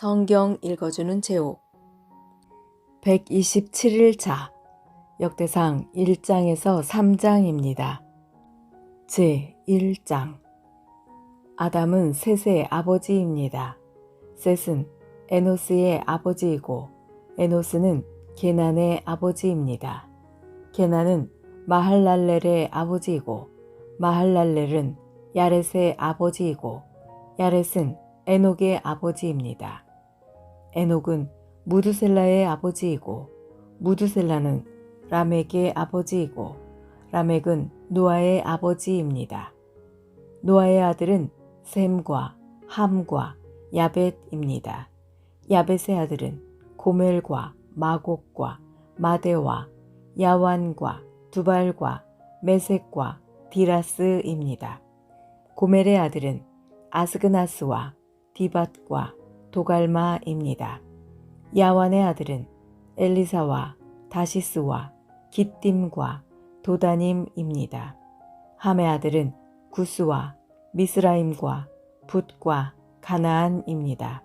성경 읽어주는 제옥 127일차 역대상 1장에서 3장입니다. 제1장 아담은 셋의 아버지입니다. 셋은 에노스의 아버지이고 에노스는 게난의 아버지입니다. 게난은 마할랄렐의 아버지이고 마할랄렐은 야렛의 아버지이고 야렛은 에녹의 아버지입니다. 에녹은 무두셀라의 아버지이고 무두셀라는 라멕의 아버지이고 라멕은 노아의 아버지입니다. 노아의 아들은 셈과 함과 야벳입니다. 야벳의 아들은 고멜과 마곡과 마데와 야완과 두발과 메섹과 디라스입니다. 고멜의 아들은 아스그나스와 디밧과 도갈마입니다. 야완의 아들은 엘리사와 다시스와 기띔과 도다님입니다. 함의 아들은 구스와 미스라임과 붓과 가나안입니다.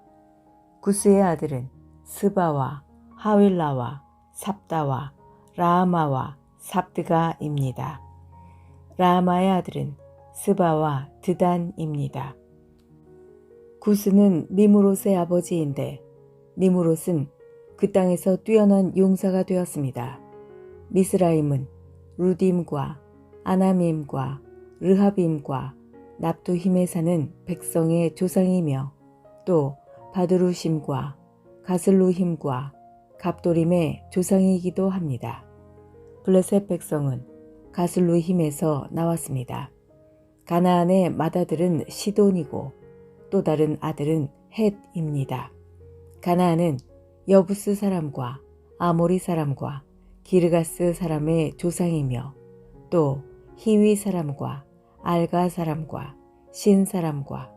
구스의 아들은 스바와 하윌라와 삽다와 라하마와 삽드가입니다. 라하마의 아들은 스바와 드단입니다. 구스는 니무롯의 아버지인데 니무롯은 그 땅에서 뛰어난 용사가 되었습니다. 미스라임은 루딤과 아나밈과 르하빔과 납두힘에 사는 백성의 조상이며 또 바드루심과 가슬루힘과 갑도림의 조상이기도 합니다. 블레셋 백성은 가슬루힘에서 나왔습니다. 가나안의 맏아들은 시돈이고 또 다른 아들은 헷입니다. 가나안은 여부스 사람과 아모리 사람과 기르가스 사람의 조상이며 또 히위 사람과 알가 사람과 신 사람과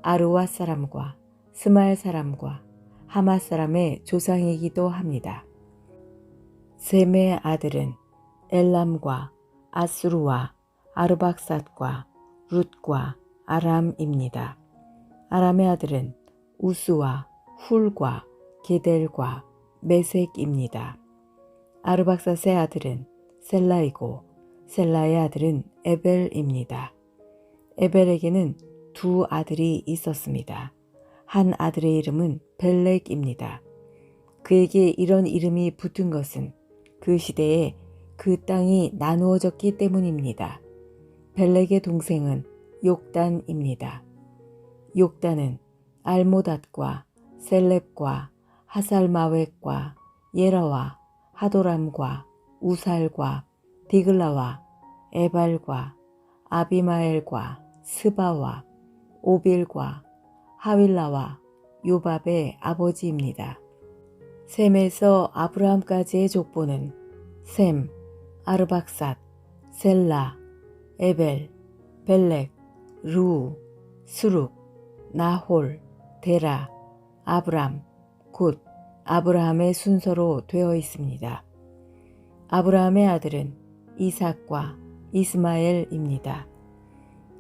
아르와 사람과 스말 사람과 하마 사람의 조상이기도 합니다. 셈의 아들은 엘람과 아수르와 아르박삿과 룻과 아람입니다. 아람의 아들은 우스와 훌과 게델과 메색입니다. 아르박삿의 아들은 셀라이고 셀라의 아들은 에벨입니다. 에벨에게는 두 아들이 있었습니다. 한 아들의 이름은 벨렉입니다. 그에게 이런 이름이 붙은 것은 그 시대에 그 땅이 나누어졌기 때문입니다. 벨렉의 동생은 욕단입니다. 욕단은 알모닷과 셀렙과 하살마웻과 예라와 하도람과 우살과 디글라와 에발과 아비마엘과 스바와 오빌과 하윌라와 요밥의 아버지입니다. 셈에서 아브라함까지의 족보는 셈, 아르박삿, 셀라, 에벨, 벨렉, 루, 수룩, 나홀, 데라, 아브람, 굿, 아브라함의 순서로 되어 있습니다. 아브라함의 아들은 이삭과 이스마엘입니다.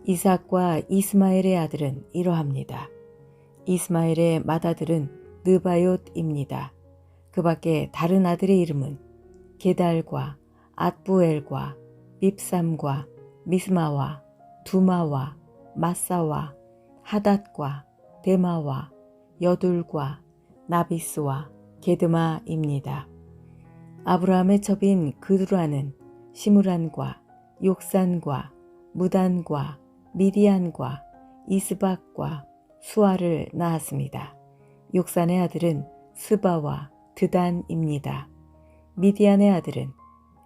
이삭과 이스마엘의 아들은 이러합니다. 이스마엘의 맏아들은 느바옅입니다. 그 밖에 다른 아들의 이름은 게달과 앗부엘과 밉삼과 미스마와 두마와 마사와 하닷과 데마와 여둘과 나비스와 게드마입니다. 아브라함의 첩인 그두라는 시므란과 욕산과 무단과 미디안과 이스박과 수아를 낳았습니다. 욕산의 아들은 스바와 드단입니다. 미디안의 아들은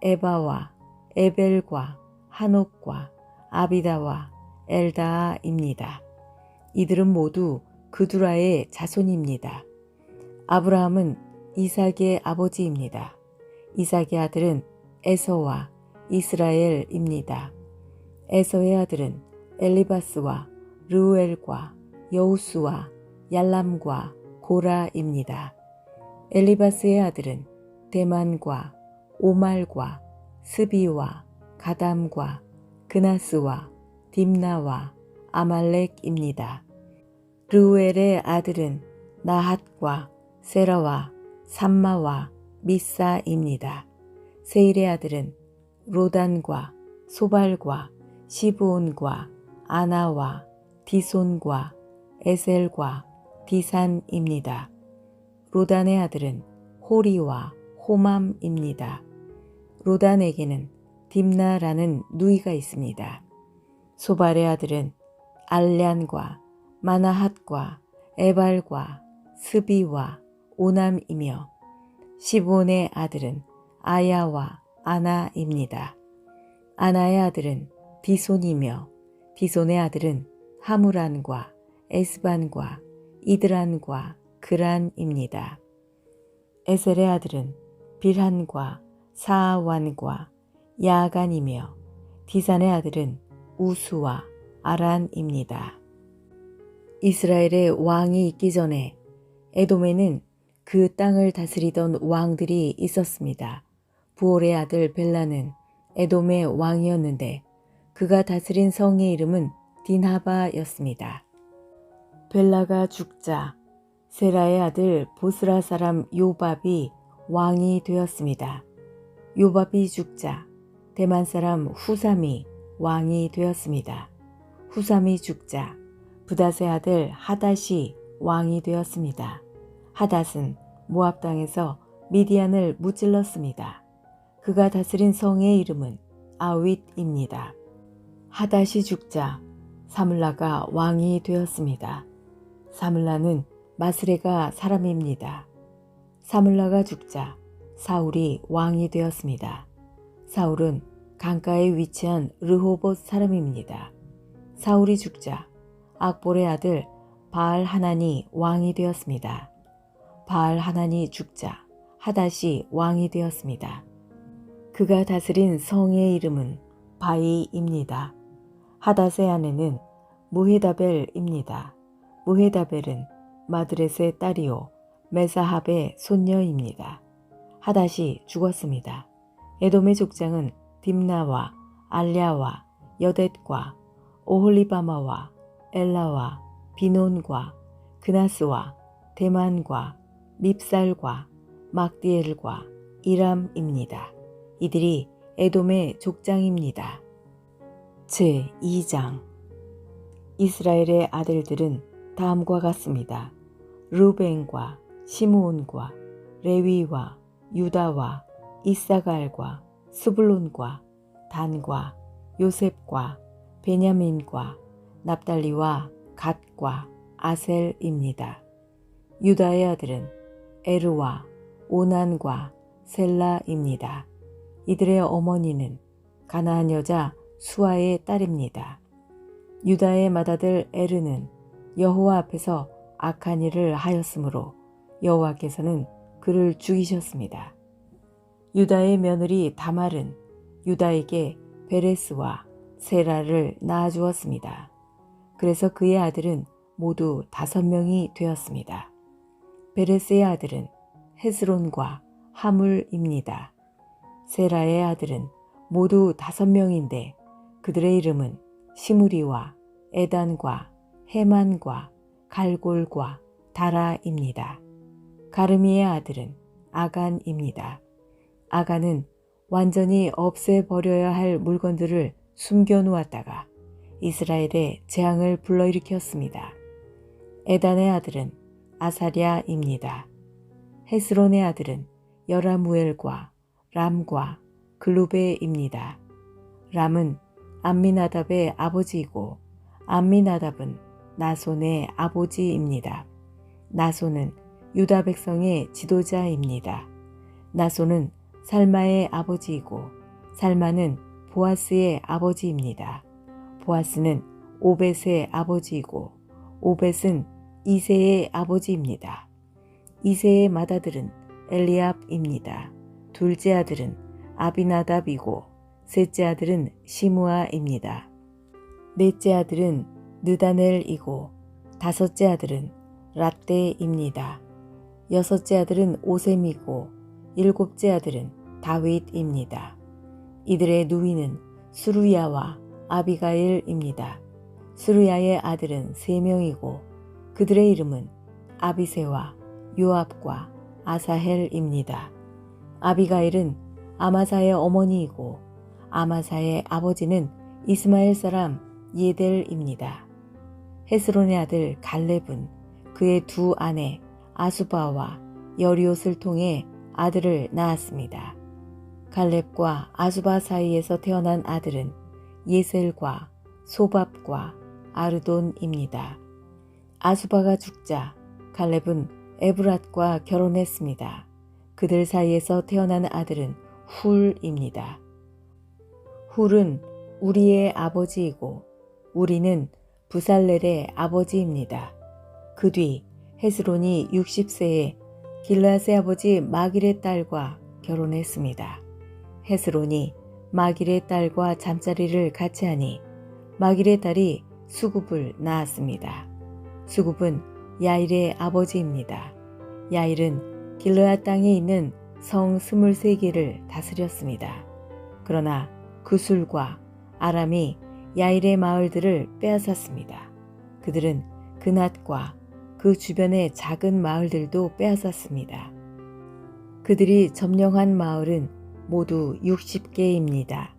에바와 에벨과 한옥과 아비다와 엘다아입니다. 이들은 모두 그두라의 자손입니다. 아브라함은 이삭의 아버지입니다. 이삭의 아들은 에서와 이스라엘입니다. 에서의 아들은 엘리바스와 르우엘과 여우스와 얄람과 고라입니다. 엘리바스의 아들은 데만과 오말과 스비와 가담과 그나스와 딥나와 아말렉입니다. 르우엘의 아들은 나핫과 세라와 삼마와 미사입니다. 세일의 아들은 로단과 소발과 시브온과 아나와 디손과 에셀과 디산입니다. 로단의 아들은 호리와 호맘입니다. 로단에게는 딥나라는 누이가 있습니다. 소발의 아들은 알량과 마나핫과 에발과 스비와 오남이며 시브온의 아들은 아야와 아나입니다. 아나의 아들은 디손이며 디손의 아들은 하무란과 에스반과 이드란과 그란입니다. 에셀의 아들은 빌한과 사아완과 야간이며 디산의 아들은 우수와 아란입니다. 이스라엘의 왕이 있기 전에 에돔에는 그 땅을 다스리던 왕들이 있었습니다. 부올의 아들 벨라는 에돔의 왕이었는데 그가 다스린 성의 이름은 딘하바였습니다. 벨라가 죽자 세라의 아들 보스라 사람 요밥이 왕이 되었습니다. 요밥이 죽자 대만 사람 후삼이 왕이 되었습니다. 후삼이 죽자 부닷의 아들 하닷이 왕이 되었습니다. 하닷은 모압 땅에서 미디안을 무찔렀습니다. 그가 다스린 성의 이름은 아윗입니다. 하닷이 죽자 사물라가 왕이 되었습니다. 사물라는 마스레가 사람입니다. 사물라가 죽자 사울이 왕이 되었습니다. 사울은 강가에 위치한 르호봇 사람입니다. 사울이 죽자 악볼의 아들 바알 하난이 왕이 되었습니다. 바알 하난이 죽자 하닷이 왕이 되었습니다. 그가 다스린 성의 이름은 바이입니다. 하닷의 아내는 무헤다벨입니다. 무헤다벨은 마드렛의 딸이요 메사합의 손녀입니다. 하닷이 죽었습니다. 에돔의 족장은 딥나와 알랴와 여댓과 오홀리바마와 엘라와 비논과 그나스와 대만과 밉살과 막디엘과 이람입니다. 이들이 에돔의 족장입니다. 제2장 이스라엘의 아들들은 다음과 같습니다. 르벤과 시므온과 레위와 유다와 이사갈과 스불론과 단과 요셉과 베냐민과 납달리와 갓과 아셀입니다. 유다의 아들은 에르와 오난과 셀라입니다. 이들의 어머니는 가나안 여자 수아의 딸입니다. 유다의 맏아들 에르는 여호와 앞에서 악한 일을 하였으므로 여호와께서는 그를 죽이셨습니다. 유다의 며느리 다말은 유다에게 베레스와 세라를 낳아주었습니다. 그래서 그의 아들은 모두 5명이 되었습니다. 베레스의 아들은 헤스론과 하물입니다. 세라의 아들은 모두 5명인데 그들의 이름은 시므리와 에단과 헤만과 갈골과 다라입니다. 가르미의 아들은 아간입니다. 아간은 완전히 없애버려야 할 물건들을 숨겨놓았다가 이스라엘의 재앙을 불러일으켰습니다. 에단의 아들은 아사랴입니다. 헤스론의 아들은 여라무엘과 람과 글루베입니다. 람은 암미나답의 아버지이고 암미나답은 나손의 아버지입니다. 나손은 유다 백성의 지도자입니다. 나손은 살마의 아버지이고 살마는 보아스의 아버지입니다. 보아스는 오벳의 아버지이고 오벳은 이세의 아버지입니다. 이세의 맏아들은 엘리압입니다. 둘째 아들은 아비나답이고 셋째 아들은 시므아입니다. 넷째 아들은 느다넬이고 다섯째 아들은 랏데입니다. 여섯째 아들은 오셈이고 일곱째 아들은 다윗입니다. 이들의 누이는 수루야와 아비가일입니다. 수루야의 아들은 3명이고 그들의 이름은 아비새와 요압과 아사헬입니다. 아비가일은 아마사의 어머니이고 아마사의 아버지는 이스마엘 사람 예델입니다. 헤스론의 아들 갈렙은 그의 두 아내 아수바와 여리옷을 통해 아들을 낳았습니다. 갈렙과 아수바 사이에서 태어난 아들은 예셀과 소밥과 아르돈입니다. 아수바가 죽자 갈렙은 에브랏과 결혼했습니다. 그들 사이에서 태어난 아들은 훌입니다. 훌은 우리의 아버지이고 우리는 부살렐의 아버지입니다. 그 뒤 헤스론이 60세에 길르앗의 아버지 마길의 딸과 결혼했습니다. 헤스론이 마길의 딸과 잠자리를 같이 하니 마길의 딸이 수굽을 낳았습니다. 수굽은 야일의 아버지입니다. 야일은 길르앗 땅에 있는 성 23개를 다스렸습니다. 그러나 그술과 아람이 야일의 마을들을 빼앗았습니다. 그들은 그낫과 그 주변의 작은 마을들도 빼앗았습니다. 그들이 점령한 마을은 모두 60개입니다.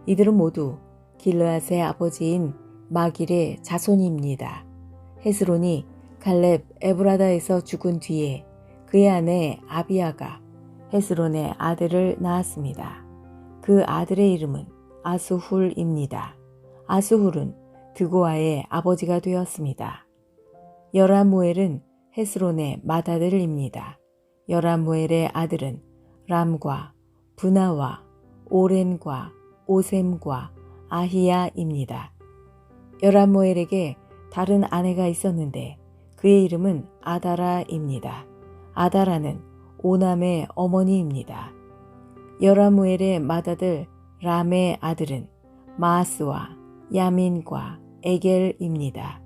이들은 모두 길르앗의 아버지인 마길의 자손입니다. 헤스론이 갈렙 에브라다에서 죽은 뒤에 그의 아내 아비아가 헤스론의 아들을 낳았습니다. 그 아들의 이름은 아수훌입니다. 아수훌은 드고아의 아버지가 되었습니다. 여라무엘은 헤스론의 맏아들입니다. 여라무엘의 아들은 람과 브나와 오렌과 오셈과 아히야입니다. 여라무엘에게 다른 아내가 있었는데 그의 이름은 아다라입니다. 아다라는 오남의 어머니입니다. 여라무엘의 맏아들 람의 아들은 마아스와 야민과 에겔입니다.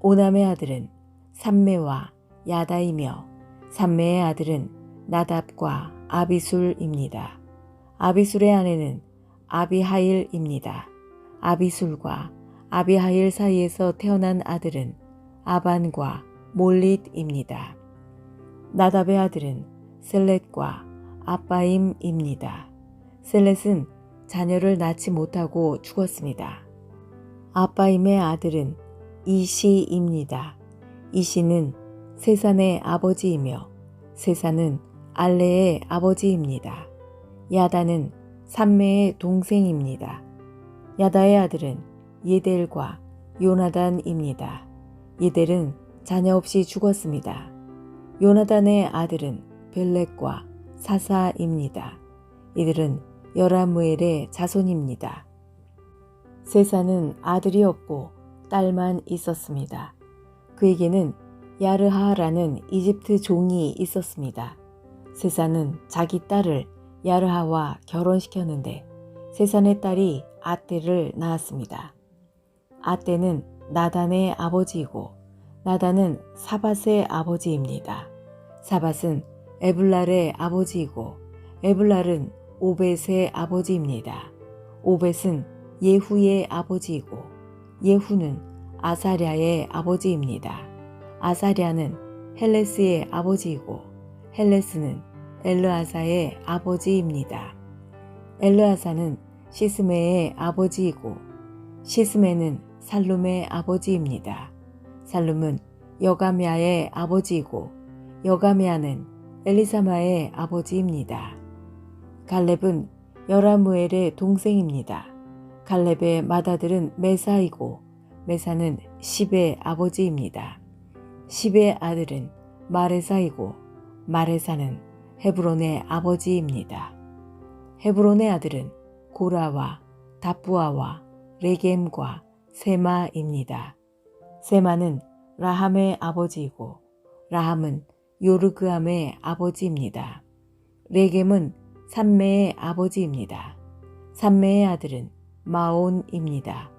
오남의 아들은 삼메와 야다이며 삼메의 아들은 나답과 아비술입니다. 아비술의 아내는 아비하일입니다. 아비술과 아비하일 사이에서 태어난 아들은 아반과 몰릿입니다. 나답의 아들은 셀렛과 아빠임입니다. 셀렛은 자녀를 낳지 못하고 죽었습니다. 아빠임의 아들은 이시입니다. 이시는 세산의 아버지이며 세산은 알레의 아버지입니다. 야다는 삼메의 동생입니다. 야다의 아들은 예델과 요나단입니다. 예델은 자녀 없이 죽었습니다. 요나단의 아들은 벨렉과 사사입니다. 이들은 여라무엘의 자손입니다. 세사는 아들이 없고 딸만 있었습니다. 그에게는 야르하라는 이집트 종이 있었습니다. 세사는 자기 딸을 야르하와 결혼시켰는데 세산의 딸이 아떼를 낳았습니다. 아떼는 나단의 아버지이고 나단은 사밧의 아버지입니다. 사밧은 에블랄의 아버지이고 에블랄은 오벳의 아버지입니다. 오벳은 예후의 아버지이고 예후는 아사랴의 아버지입니다. 아사랴는 헬레스의 아버지이고 헬레스는 엘르아사의 아버지입니다. 엘르아사는 시스메의 아버지이고 시스메는 살룸의 아버지입니다. 살룸은 여가미아의 아버지이고 여가미아는 엘리사마의 아버지입니다. 갈렙은 여라무엘의 동생입니다. 갈렙의 맏아들은 메사이고 메사는 십의 아버지입니다. 십의 아들은 마레사이고 마레사는 헤브론의 아버지입니다. 헤브론의 아들은 고라와 다부아와 레겜과 세마입니다. 세마는 라함의 아버지이고 라함은 요르그암의 아버지입니다. 레겜은 삼메의 아버지입니다. 삼메의 아들은 마온입니다.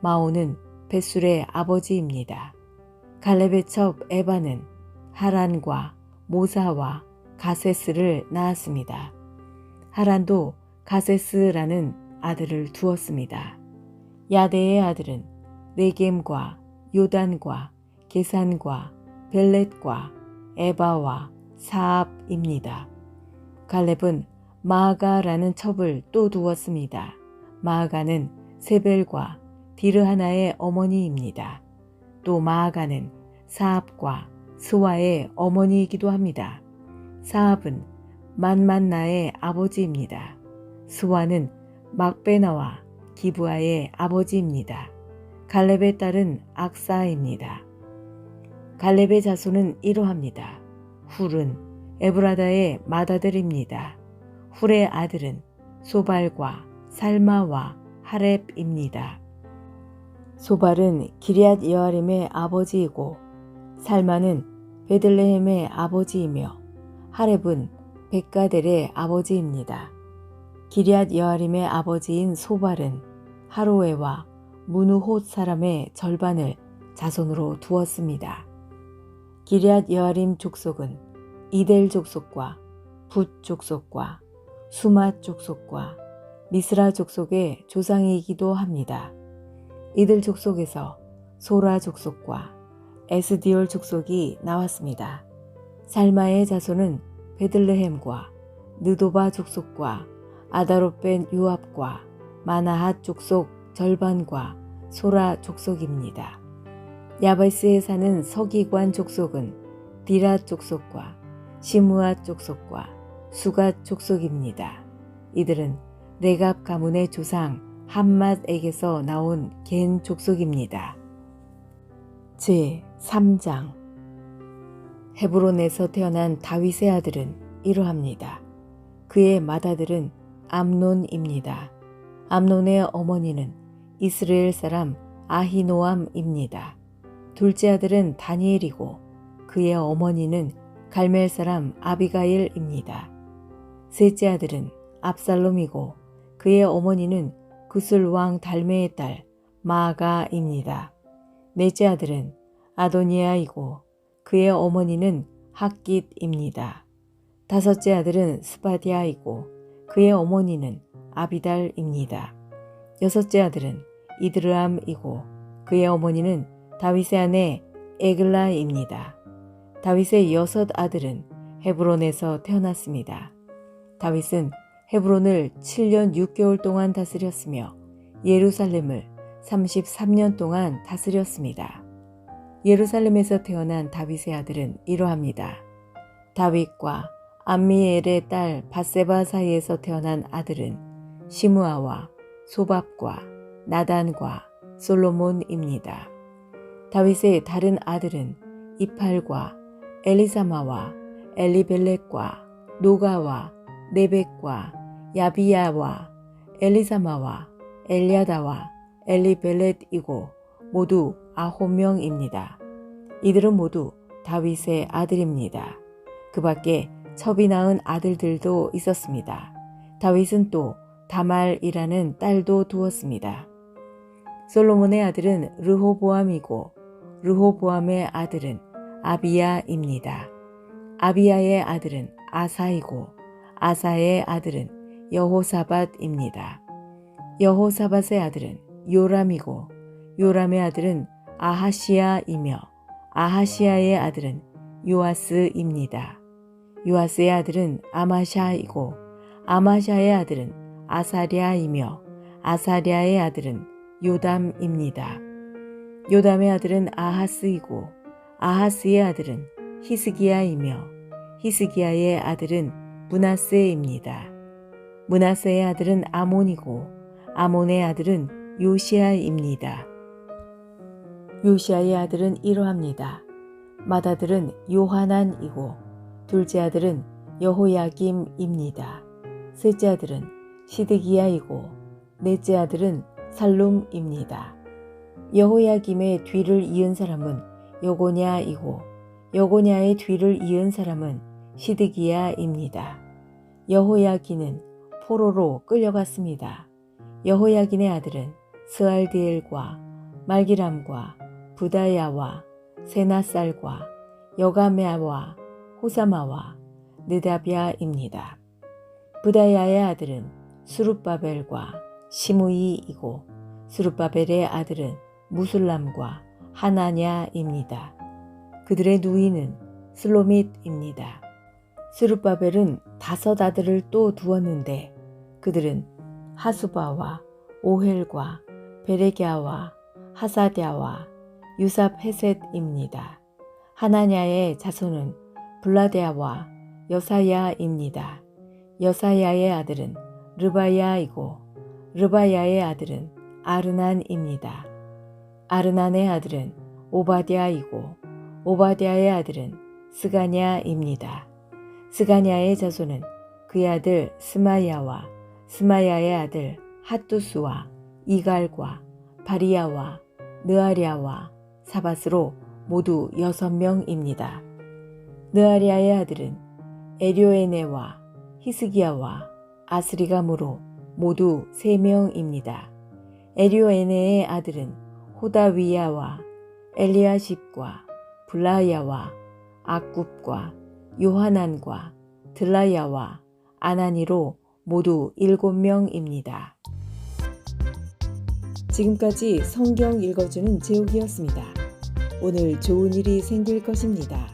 마온은 벳술의 아버지입니다. 갈렙의 첩 에바는 하란과 모사와 가세스를 낳았습니다. 하란도 가세스라는 아들을 두었습니다. 야데의 아들은 레겜과 요단과 게산과 벨렛과 에바와 사압입니다. 갈렙은 마아가라는 첩을 또 두었습니다. 마아가는 세벨과 디르하나의 어머니입니다. 또 마아가는 사압과 스와의 어머니이기도 합니다. 사압은 만만나의 아버지입니다. 스와는 막베나와 기브아의 아버지입니다. 갈렙의 딸은 악사입니다. 갈렙의 자손은 이러합니다. 훌은 에브라다의 맏아들입니다. 훌의 아들은 소발과 살마와 하렙입니다. 소발은 기럇 여아림의 아버지이고 살마는 베들레헴의 아버지이며 하렙은 백가델의 아버지입니다. 기럇 여아림의 아버지인 소발은 하로에와 무누톳 사람의 절반을 자손으로 두었습니다. 기럇 여아림 족속은 이델 족속과 붓 족속과 수맛 족속과 미스라 족속의 조상이기도 합니다. 이들 족속에서 소라 족속과 에스디올 족속이 나왔습니다. 살마의 자손은 베들레헴과 느도바 족속과 아다롯벤 요압과 마나핫 족속 절반과 소라 족속입니다. 야베스에 사는 서기관 족속은 디라 족속과 시므아 족속과 수갓 족속입니다. 이들은 레갑 가문의 조상 함맛에게서 나온 겐 족속입니다. 제3장 헤브론에서 태어난 다윗의 아들은 이러합니다. 그의 맏아들은 암논입니다. 암논의 어머니는 이스라엘 사람 아히노암입니다. 둘째 아들은 다니엘이고 그의 어머니는 갈멜 사람 아비가일입니다. 셋째 아들은 압살롬이고 그의 어머니는 구슬 왕 달메의 딸 마아가입니다. 넷째 아들은 아도니아이고 그의 어머니는 핫깃입니다. 다섯째 아들은 스바디아이고 그의 어머니는 아비달입니다. 여섯째 아들은 이드르암이고 그의 어머니는 다윗의 아내 에글라입니다. 다윗의 여섯 아들은 헤브론에서 태어났습니다. 다윗은 헤브론을 7년 6개월 동안 다스렸으며 예루살렘을 33년 동안 다스렸습니다. 예루살렘에서 태어난 다윗의 아들은 이러합니다. 다윗과 암미엘의 딸 밧세바 사이에서 태어난 아들은 시므아와 소밥과 나단과 솔로몬입니다. 다윗의 다른 아들은 이팔과 엘리사마와 엘리벨렉과 노가와 네벡과 야비야와 엘리사마와 엘야다와 엘리벨렛이고 모두 9명입니다. 이들은 모두 다윗의 아들입니다. 그 밖에 첩이 낳은 아들들도 있었습니다. 다윗은 또 다말이라는 딸도 두었습니다. 솔로몬의 아들은 르호보암이고 르호보암의 아들은 아비야입니다. 아비야의 아들은 아사이고 아사의 아들은 여호사밧입니다. 여호사밧의 아들은 요람이고 요람의 아들은 아하시야이며 아하시야의 아들은 요아스입니다. 요아스의 아들은 아마샤이고 아마샤의 아들은 아사랴이며 아사랴의 아들은 요담입니다. 요담의 아들은 아하스이고 아하스의 아들은 히스기야이며 히스기야의 아들은 므낫세입니다. 므낫세의 아들은 아몬이고 아몬의 아들은 요시야입니다. 요시야의 아들은 이러합니다. 맏아들은 요하난이고 둘째 아들은 여호야김입니다. 셋째 아들은 시드기야이고 넷째 아들은 살룸입니다. 여호야김의 뒤를 이은 사람은 여고냐이고 여고냐의 뒤를 이은 사람은 시드기야입니다. 여호야긴은 포로로 끌려갔습니다. 여호야긴의 아들은 스알디엘과 말기람과 부다야와 세나살과 여가메아와 호사마와 느다비아입니다. 부다야의 아들은 수룹바벨과 시므이이고 수룹바벨의 아들은 무술람과 하나냐입니다. 그들의 누이는 슬로밋입니다. 스룹바벨은 5 아들을 또 두었는데 그들은 하수바와 오헬과 베레갸와 하사랴와 유삽헤셋입니다. 하나냐의 자손은 블라데아와 여사야입니다. 여사야의 아들은 르바야이고 르바야의 아들은 아르난입니다. 아르난의 아들은 오바댜이고 오바댜의 아들은 스가냐입니다. 스가냐의 자손은 그의 아들 스마야와 스마야의 아들 핫두스와 이갈과 바리야와 느아랴와 사밧으로 모두 6명입니다. 느아랴의 아들은 에료에네와 히스기야와 아스리감으로 모두 3명입니다. 에료에네의 아들은 호다위야와 엘리아십과 블라야와 악굽과 요하난과 들라야와 아나니로 모두 7명입니다. 지금까지 성경 읽어주는 제옥이었습니다. 오늘 좋은 일이 생길 것입니다.